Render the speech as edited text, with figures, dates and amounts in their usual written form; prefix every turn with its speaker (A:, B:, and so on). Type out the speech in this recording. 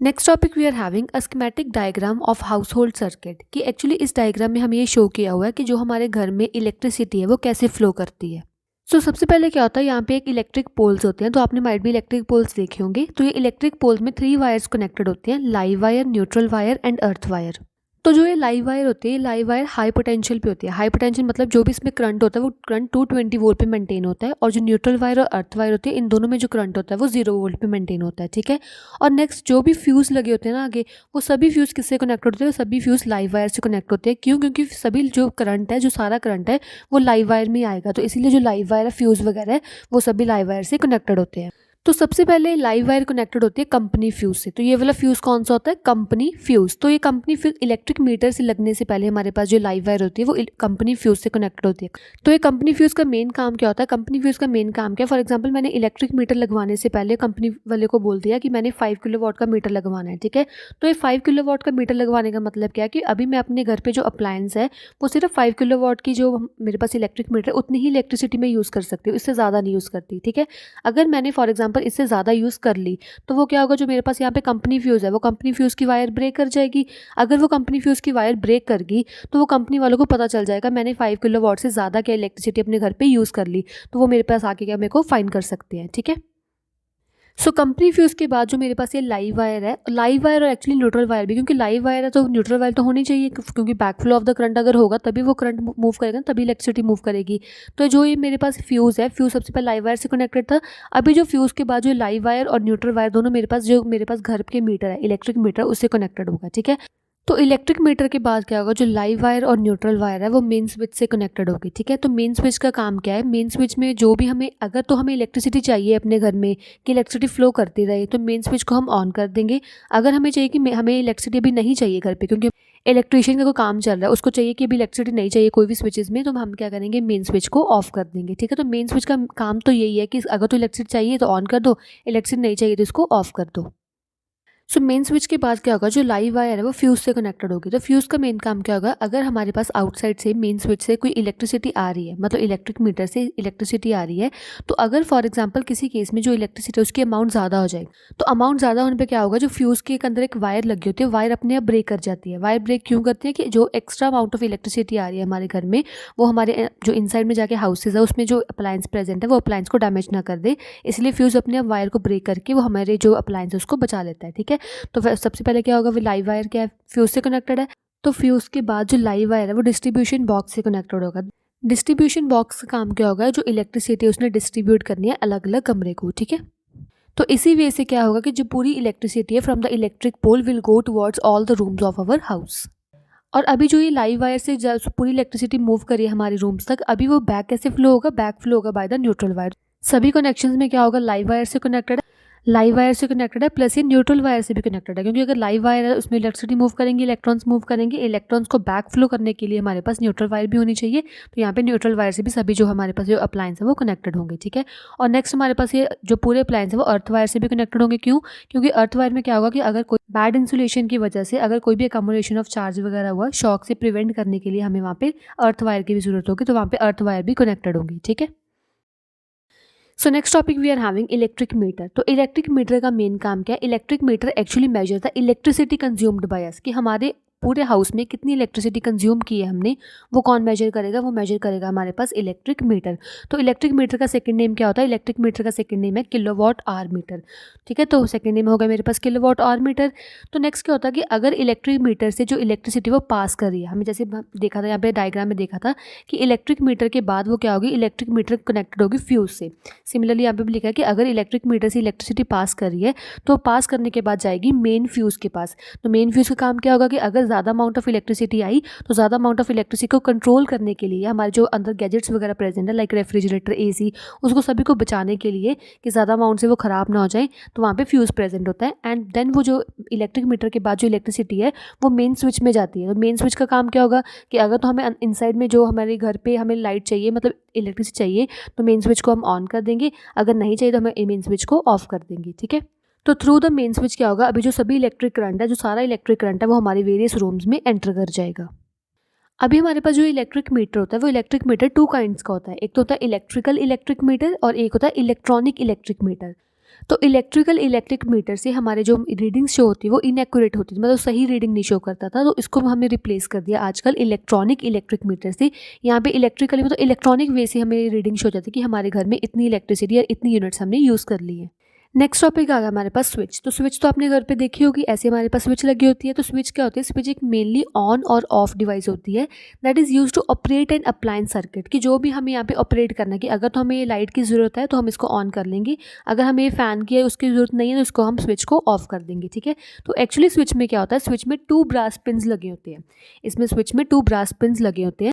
A: Next topic we are having a schematic diagram of household circuit कि actually इस diagram में हमें ये शो किया हुआ है कि जो हमारे घर में इलेक्ट्रिसिटी है वो कैसे फ्लो करती है। सबसे पहले क्या होता है, यहाँ पे एक इलेक्ट्रिक पोल्स होते हैं, तो आपने माइट भी इलेक्ट्रिक पोल्स देखे होंगे। तो ये इलेक्ट्रिक पोल्स में 3 वायर्स कनेक्टेड होते हैं, live wire, neutral wire and earth wire. तो जो ये लाइव वायर होती है, लाइव वायर हाई पोटेंशियल पे होती है। हाई पोटेंशियल मतलब जो भी इसमें करंट होता है वो करंट 220 वोल्ट पे मेंटेन होता है, और जो न्यूट्रल वायर और अर्थ वायर होती है, इन दोनों में जो करंट होता है वो 0 वोल्ट पे मेंटेन होता है। ठीक है। और नेक्स्ट जो भी फ्यूज़ लगे होते हैं ना आगे, वो सभी फ्यूज़ किससे कनेक्ट होते हैं? वो सभी फ्यूज़ लाइव वायर से कनेक्ट होते हैं। क्यों? क्योंकि सभी जो करंट है, जो सारा करंट है, वो लाइव वायर में ही आएगा। तो इसीलिए जो लाइव वायर है, फ्यूज़ वगैरह है, वो सभी लाइव वायर से कनेक्टेड होते हैं। तो सबसे पहले लाइव वायर कनेक्टेड होती है कंपनी फ्यूज से। तो ये वाला फ्यूज कौन सा होता है? Company fuse. तो ये कंपनी फ्यूज इलेक्ट्रिक मीटर से लगने से पहले हमारे पास जो लाइव वायर होती है वो कंपनी फ्यूज से कनेक्टेड होती है। तो ये कंपनी फ्यूज का मेन काम क्या होता है? कंपनी फ्यूज का मेन काम क्या है? फॉर एग्जाम्पल, मैंने इलेक्ट्रिक मीटर लगवाने से पहले कंपनी वाले को बोल दिया कि मैंने 5 किलोवाट का मीटर लगवाना है। ठीक है। तो ये 5 किलोवाट का मीटर लगवाने का मतलब क्या है कि अभी मैं अपने घर पे जो अप्लायंस है वो सिर्फ 5 किलोवाट की जो मेरे पास इलेक्ट्रिक मीटर उतनी ही इलेक्ट्रिसिटी में यूज़ कर सकती हूँ, इससे ज़्यादा नहीं यूज़ करती। ठीक है। अगर मैंने फॉर एग्जाम्पल इससे ज़्यादा यूज़ कर ली तो वो क्या होगा, जो मेरे पास यहाँ पे कंपनी फ्यूज़ है वो कंपनी फ्यूज़ की वायर ब्रेक कर जाएगी। अगर वो कंपनी फ्यूज़ की वायर ब्रेक कर गई तो वो कंपनी वालों को पता चल जाएगा मैंने 5 किलोवाट से ज़्यादा क्या इलेक्ट्रिसिटी अपने घर पे यूज़ कर ली, तो वो मेरे पास आके क्या मेरे को फाइन कर सकते हैं। ठीक है। कंपनी फ्यूज़ के बाद जो मेरे पास ये लाइव वायर है, लाइव वायर और एक्चुअली न्यूट्रल वायर भी, क्योंकि लाइव वायर है तो न्यूट्रल वायर तो होनी चाहिए, क्योंकि back flow of the current अगर होगा तभी वो करंट मूव करेगा, तभी इलेक्ट्रिसिटी मूव करेगी। तो जो ये मेरे पास फ्यूज़ है, फ्यूज़ सबसे पहले लाइव वायर से कनेक्टेड था। अभी जो फ्यूज़ के बाद जो लाइव वायर और न्यूट्रल वायर दोनों मेरे पास घर के मीटर है, इलेक्ट्रिक मीटर, उससे कनेक्टेड होगा। ठीक है। तो इलेक्ट्रिक मीटर के बाद क्या होगा, जो लाइव वायर और न्यूट्रल वायर है वो मेन स्विच से कनेक्टेड होगी। ठीक है। तो मेन स्विच का काम क्या है? मेन स्विच में जो भी हमें अगर तो हमें इलेक्ट्रिसिटी चाहिए अपने घर में कि इलेक्ट्रिसिटी फ्लो करती रहे, तो मेन स्विच को हम ऑन कर देंगे। अगर हमें चाहिए कि हमें इलेक्ट्रिसिटी अभी नहीं चाहिए घर पे, क्योंकि इलेक्ट्रिशियन का कोई काम चल रहा है, उसको चाहिए कि अभी इलेक्ट्रिसिटी नहीं चाहिए कोई भी स्विचेस में, तो हम क्या करेंगे, मेन स्विच को ऑफ कर देंगे। ठीक है। तो मेन स्विच का काम तो यही है कि अगर तो इलेक्ट्रिसिटी चाहिए तो ऑन कर दो, इलेक्ट्रिसिटी नहीं चाहिए तो इसको ऑफ कर दो। मेन स्विच के बाद क्या होगा, जो लाइव वायर है वो फ्यूज से कनेक्टेड होगी। तो फ्यूज का मेन काम क्या होगा, अगर हमारे पास आउटसाइड से मेन स्विच से कोई इलेक्ट्रिसिटी आ रही है, मतलब इलेक्ट्रिक मीटर से इलेक्ट्रिसिटी आ रही है, तो अगर फॉर एग्जांपल किसी केस में जो इलेक्ट्रिसिटी है उसकी अमाउंट ज़्यादा हो जाए, तो अमाउंट ज़्यादा होने पर क्या होगा, जो फ्यूज के अंदर एक वायर लगी होती है, वायर अपने आप ब्रेक कर जाती है। वायर ब्रेक क्यों करती है? कि जो एक्स्ट्रा अमाउंट ऑफ इलेक्ट्रिसिटी आ रही है हमारे घर में, वो हमारे जो इनसाइड में जाके हाउसेज है उसमें जो अप्लायंस प्रेजेंट है वो अप्लायंस को डैमेज ना कर दे, इसलिए फ्यूज अपने आप वायर को ब्रेक करके वो हमारे जो अप्लायंस है उसको बचा लेता है। ठीक है। तो सबसे पहले क्या होगा, वो लाइव वायर क्या है, फ्यूज से कनेक्टेड है। तो फ्यूज के बाद जो लाइव वायर है वो डिस्ट्रीब्यूशन बॉक्स से कनेक्टेड होगा। डिस्ट्रीब्यूशन बॉक्स का काम क्या होगा, जो इलेक्ट्रिसिटी उसने डिस्ट्रीब्यूट करनी है अलग अलग कमरे को। ठीक है। तो इसी वे से क्या होगा कि जो पूरी इलेक्ट्रिसिटी है from the electric pole will go towards all the rooms of our house. और अभी जो ये लाइव वायर से पूरी इलेक्ट्रिसिटी मूव करी है हमारे रूम्स तक, अभी वो बैक कैसे फ्लो होगा? बैक फ्लो होगा बाय द न्यूट्रल वायर। सभी कनेक्शंस में क्या होगा, लाइव वायर से कनेक्टेड है, लाइव वायर से कनेक्टेड है, प्लस ये न्यूट्रल वायर से भी कनेक्टेड है, क्योंकि अगर लाइव वायर है उसमें इलेक्ट्रिसिटी मूव करेंगे, इलेक्ट्रॉन्स मूव करेंगे, इलेक्ट्रॉन्स को बैक फ्लो करने के लिए हमारे पास न्यूट्रल वायर भी होनी चाहिए। तो यहाँ पे न्यूट्रल वायर से भी सभी जो हमारे पास जो अप्लायंस है वो कनेक्टेड होंगे। ठीक है। और नेक्स्ट हमारे पास ये जो पूरे अप्लायंस है वो अर्थ वायर से भी कनेक्टेड होंगे। क्यों? क्योंकि अर्थ वायर में क्या होगा कि अगर कोई बैड इंसुलेशन की वजह से अगर कोई भी अकोमोडेशन ऑफ चार्ज वगैरह हुआ, शॉक से प्रिवेंट करने के लिए हमें वहाँ पे अर्थ वायर की भी जरूरत होगी, तो वहाँ पे अर्थ वायर भी कनेक्टेड होंगी। ठीक है। Next topic we are having electric meter. तो इलेक्ट्रिक मीटर का मेन काम क्या है? Electric meter actually measure the electricity consumed by us, कि हमारे पूरे हाउस में कितनी इलेक्ट्रिसिटी कंज्यूम की है हमने, वो कौन मेजर करेगा? वो मेजर करेगा हमारे पास इलेक्ट्रिक मीटर। तो इलेक्ट्रिक मीटर का सेकंड नेम क्या होता है? इलेक्ट्रिक मीटर का सेकंड नेम है किलोवाट आवर मीटर। ठीक है। तो सेकंड नेम होगा मेरे पास किलोवाट आवर मीटर। तो नेक्स्ट क्या होता है कि अगर इलेक्ट्रिक मीटर से जो इलेक्ट्रिसिटी वो पास कर रही है, हमें जैसे देखा था यहाँ पे डायग्राम में देखा था कि इलेक्ट्रिक मीटर के बाद वो क्या होगी, इलेक्ट्रिक मीटर कनेक्टेड होगी फ्यूज से। सिमिलरली यहाँ पे भी लिखा है कि अगर इलेक्ट्रिक मीटर से इलेक्ट्रिसिटी पास कर रही है तो पास करने के बाद जाएगी मेन फ्यूज के पास। तो मेन फ्यूज का काम क्या होगा कि अगर ज़्यादा अमाउंट ऑफ इलेक्ट्रिसिटी आई तो ज़्यादा अमाउंट ऑफ इलेक्ट्रिसिटी को कंट्रोल करने के लिए हमारे जो अंदर गैजेट्स वगैरह प्रेजेंट है, लाइक रेफ्रिजरेटर, एसी, उसको सभी को बचाने के लिए कि ज़्यादा अमाउंट से वो ख़राब ना हो जाए, तो वहाँ पे फ्यूज़ प्रेजेंट होता है। एंड देन वो जो इलेक्ट्रिक मीटर के बाद जो इलेक्ट्रिसिटी है वो मेन स्विच में जाती है। तो मेन स्विच का काम क्या होगा कि अगर तो हमें इनसाइड में जो हमारे घर पे हमें लाइट चाहिए, मतलब इलेक्ट्रिसिटी चाहिए, तो मेन स्विच को हम ऑन कर देंगे, अगर नहीं चाहिए तो हमें मेन स्विच को ऑफ कर देंगे। ठीक है। तो थ्रू द मेन स्विच क्या होगा, अभी जो सभी इलेक्ट्रिक करंट है, जो सारा इलेक्ट्रिक करंट है वो हमारे वेरियस रूम्स में एंटर कर जाएगा। अभी हमारे पास जो इलेक्ट्रिक मीटर होता है वो इलेक्ट्रिक मीटर 2 काइंड्स का होता है। एक तो होता है इलेक्ट्रिकल इलेक्ट्रिक मीटर और एक होता है इलेक्ट्रॉनिक इलेक्ट्रिक मीटर। तो इलेक्ट्रिक मीटर से हमारे जो रीडिंग्स शो होती है वो इनएक्यूरेट होती थी, मतलब सही रीडिंग नहीं शो करता था, तो इसको हमने रिप्लेस कर दिया आजकल इलेक्ट्रिक मीटर से। यहाँ पे इलेक्ट्रिकली मतलब इलेक्ट्रॉनिक वे से हमें रीडिंग शो हो जाती है कि हमारे घर में इतनी इलेक्ट्रिसिटी और इतनी यूनिट्स हमने यूज़ कर ली है। नेक्स्ट टॉपिक आ गया हमारे पास स्विच। तो स्विच तो आपने घर पे देखी होगी, ऐसे हमारे पास स्विच लगी होती है। तो स्विच क्या होती है, स्विच एक मेनली ऑन और ऑफ डिवाइस होती है that is use to operate an appliance circuit, कि जो भी हमें यहाँ पे ऑपरेट करना है कि अगर तो हमें लाइट की ज़रूरत है तो हम इसको ऑन कर लेंगे, अगर हमें फ़ैन की है उसकी ज़रूरत नहीं है तो इसको हम स्विच को ऑफ कर देंगे, ठीक है। तो एक्चुअली स्विच में क्या होता है, स्विच में 2 ब्रास पिन्स लगे होते हैं, इसमें स्विच में 2 ब्रास पिन्स लगे होते हैं।